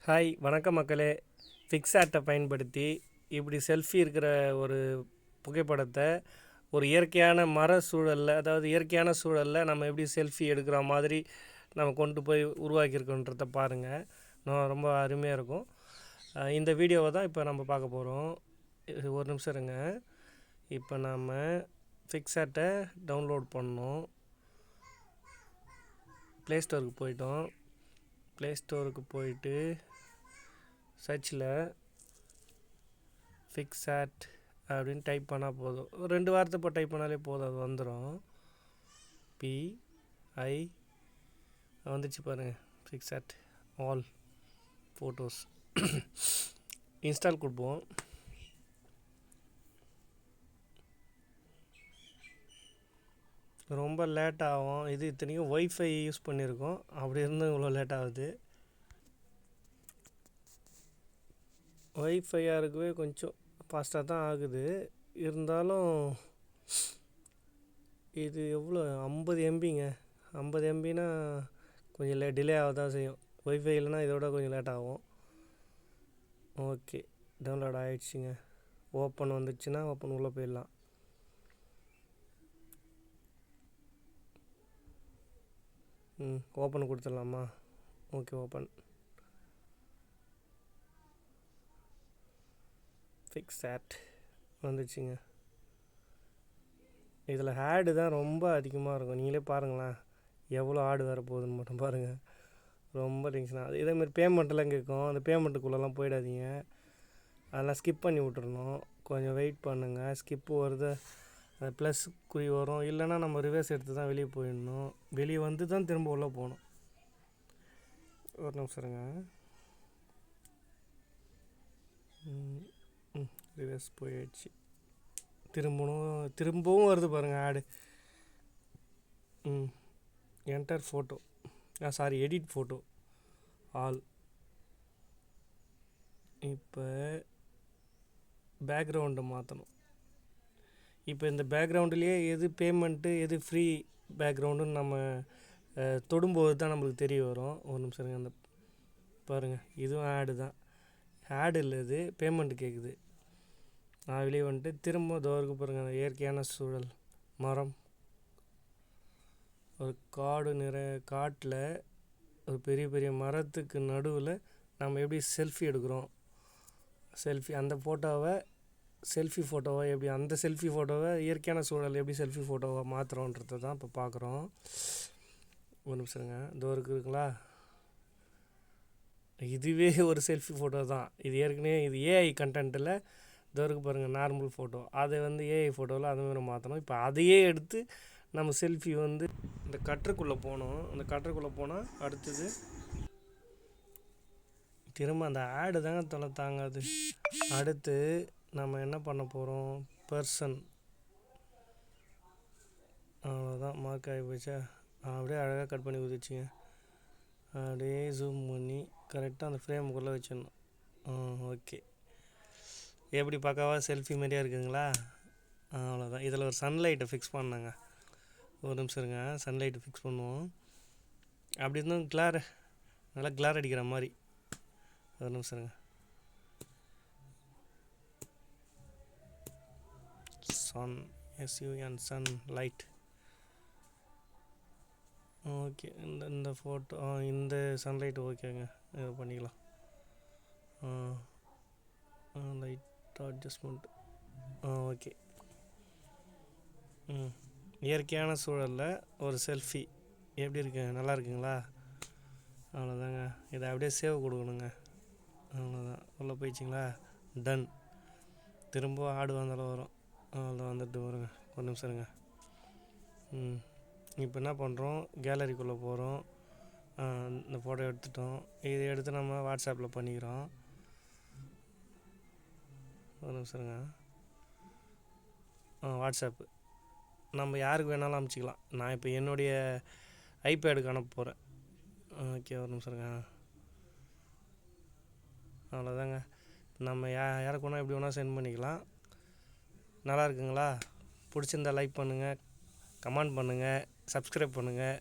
Hi வணக்கம் மக்களே. ஃபிக்ஸார்ட்டை பயன்படுத்தி இப்படி செல்ஃபி இருக்கிற ஒரு புகைப்படத்தை ஒரு இயற்கையான மர சூழலில், அதாவது இயற்கையான சூழலில் நம்ம எப்படி செல்ஃபி எடுக்கிற மாதிரி நம்ம கொண்டு போய் உருவாக்கியிருக்கோன்றத பாருங்கள். ரொம்ப அருமையாக இருக்கும். இந்த வீடியோவை தான் இப்போ நம்ம பார்க்க போகிறோம். ஒரு நிமிஷம் இருங்க. இப்போ நாம் ஃபிக்ஸார்ட்டை டவுன்லோட் பண்ணோம். ப்ளே ஸ்டோருக்கு போயிட்டோம். ப்ளே ஸ்டோருக்கு போயிட்டு சர்ச்சில் ஃபிக்ஸார்ட் அப்படின்னு டைப் பண்ணால் போதும். 2 வாரத்தை இப்போ டைப் பண்ணாலே போதும், அது வந்துடும். பிஐ வந்துச்சு பாருங்கள், ஃபிக்ஸார்ட் ஆல் ஃபோட்டோஸ். இன்ஸ்டால் கொடுப்போம். ரொம்ப லேட் ஆகும். இது இத்தனைக்கும் ஒய்ஃபை யூஸ் பண்ணியிருக்கோம், அப்படி இருந்தும் இவ்வளோ லேட் ஆகுது. ஒய்ஃபையாக இருக்கவே கொஞ்சம் ஃபாஸ்ட்டாக தான் ஆகுது. இருந்தாலும் இது எவ்வளோ 50 எம்பிங்க. 50 எம்பினா கொஞ்சம் டிலே ஆக தான் செய்யும். ஒய்ஃபை இல்லைனா இதோட கொஞ்சம் லேட் ஆகும். ஓகே, டவுன்லோட் ஆகிடுச்சிங்க. ஓப்பன் வந்துடுச்சுன்னா ஓப்பன் உள்ளே போயிடலாம். ஓப்பன் கொடுத்துடலாமா? Okay, open. ஃபிக்ஸார்ட் வந்துச்சுங்க. இதில் ஆடு தான் ரொம்ப அதிகமாக இருக்கும். நீங்களே பாருங்களேன், எவ்வளோ ஆடு வர போகுதுன்னு மட்டும் பாருங்கள். ரொம்ப டென்ஷன் ஆகுது. இதேமாதிரி பேமெண்ட்டெல்லாம் கேட்கும். அந்த பேமெண்ட்டுக்குள்ளெல்லாம் போயிடாதீங்க. அதெல்லாம் ஸ்கிப் பண்ணி விட்டுறணும். கொஞ்சம் வெயிட் பண்ணுங்கள். ஸ்கிப்பு வருது, அந்த ப்ளஸ் குறி வரும். இல்லைன்னா நம்ம ரிவர்ஸ் எடுத்து தான் வெளியே போயிடணும். வெளியே வந்து தான் திரும்ப உள்ளே போகணும். ஒரு நிமிஷம் இருங்க. ரிவர்ஸ் போயிடுச்சு. திரும்பவும் வருது பாருங்கள் ஆடு. Enter photo, sorry edit photo all. இப்போ பேக்ரவுண்டை மாற்றணும். இப்போ இந்த பேக்ரவுண்டுலேயே எது பேமெண்ட்டு எது ஃப்ரீ பேக்ரவுண்டுன்னு நம்ம தொடும்போது தான் நம்மளுக்கு தெரிய வரும். ஒரு நிமிஷம் இருங்க. அந்த பாருங்கள், இதுவும் ஆடு தான். ஆடு இல்லை, இது பேமெண்ட்டு கேட்குது. நான் வெளியே வந்துட்டு திரும்ப தோருக்கு பாருங்கள். அந்த இயற்கையான சூழல், மரம், ஒரு காட்டில் ஒரு பெரிய பெரிய மரத்துக்கு நடுவில் நம்ம எப்படி செல்ஃபி எடுக்கிறோம். அந்த ஃபோட்டோவை செல்ஃபி ஃபோட்டோவை எப்படி, அந்த செல்ஃபி ஃபோட்டோவை இயற்கையான சூழல் எப்படி செல்ஃபி ஃபோட்டோவை மாற்றுறோன்றதை தான் இப்போ பார்க்குறோம். ஒரு நிமிஷங்க. தோருக்கு இருக்குங்களா, இதுவே ஒரு செல்ஃபி ஃபோட்டோ தான். இது ஏற்கனவே இது ஏஐ கண்டென்ட்டில் தோருக்கு பாருங்கள், நார்மல் ஃபோட்டோ. அதை ஏஐ ஃபோட்டோவில் அதுமாதிரி மாற்றணும். இப்போ அதையே எடுத்து நம்ம செல்ஃபி இந்த கட்டருக்குள்ளே போனோம். அந்த கட்டருக்குள்ளே போனால் அடுத்தது திரும்ப அந்த ஆடு தாங்க தொலை தாங்காது. அடுத்து நம்ம என்ன பண்ண போகிறோம், பர்சன். அவ்வளோதான், மார்க் ஆகி போச்சா? அப்படியே அழகாக கட் பண்ணி ஊதிச்சிங்க. அப்படியே ஜூம் பண்ணி கரெக்டாக அந்த ஃப்ரேமுக்குள்ளே வச்சிடணும். ஓகே, எப்படி பக்காவா செல்ஃபி மாதிரியாக இருக்குங்களா? அவ்வளோதான். இதில் ஒரு சன்லைட்டை ஃபிக்ஸ் பண்ணாங்க. ஒரு நிமிஷம் இருங்க, சன்லைட்டை ஃபிக்ஸ் பண்ணுவோம். அப்படி இருந்தும் நல்லா கிளார் அடிக்கிற மாதிரி. ஒரு நிமிஷம் இருங்க. Sun, SUN, sun light. Okay, இந்த ஃபோட்டோ, இந்த சன்லைட் ஓகேங்க, இது பண்ணிக்கலாம். Light adjustment. ஓகே. இயற்கையான சூழலில் ஒரு செல்ஃபி எப்படி இருக்குங்க, நல்லா இருக்குங்களா? அவ்வளோதாங்க. இதை அப்படியே சேவ் கொடுக்கணுங்க. அவ்வளோதான். உள்ளே போயிடுச்சிங்களா? டன். திரும்ப ஆடு வந்தாலும் வரும். அவ்வளோ வந்துட்டு வருங்க. ஒரு நிமிஷம் இருங்க. இப்போ என்ன பண்ணுறோம், கேலரிக்குள்ளே போகிறோம். இந்த ஃபோட்டோ எடுத்துட்டோம். இதை எடுத்து நம்ம வாட்ஸ்அப்பில் பண்ணிக்கிறோம். ஒரு நிமிஷம் இருங்க. வாட்ஸ்அப்பு நம்ம யாருக்கு வேணாலும் அனுப்பிச்சிக்கலாம். நான் இப்போ என்னுடைய ஐபேடுக்கு அனுப்ப போகிறேன். ஓகே, ஒரு நிமிஷம் இருங்க. அவ்வளோதாங்க. நம்ம யாருக்கு வேணால் எப்படி வேணால் சென்ட் பண்ணிக்கலாம். நல்லா இருக்குங்களா? பிடிச்சிருந்தா லைக் பண்ணுங்கள், கமெண்ட் பண்ணுங்கள், சப்ஸ்கிரைப் பண்ணுங்கள்.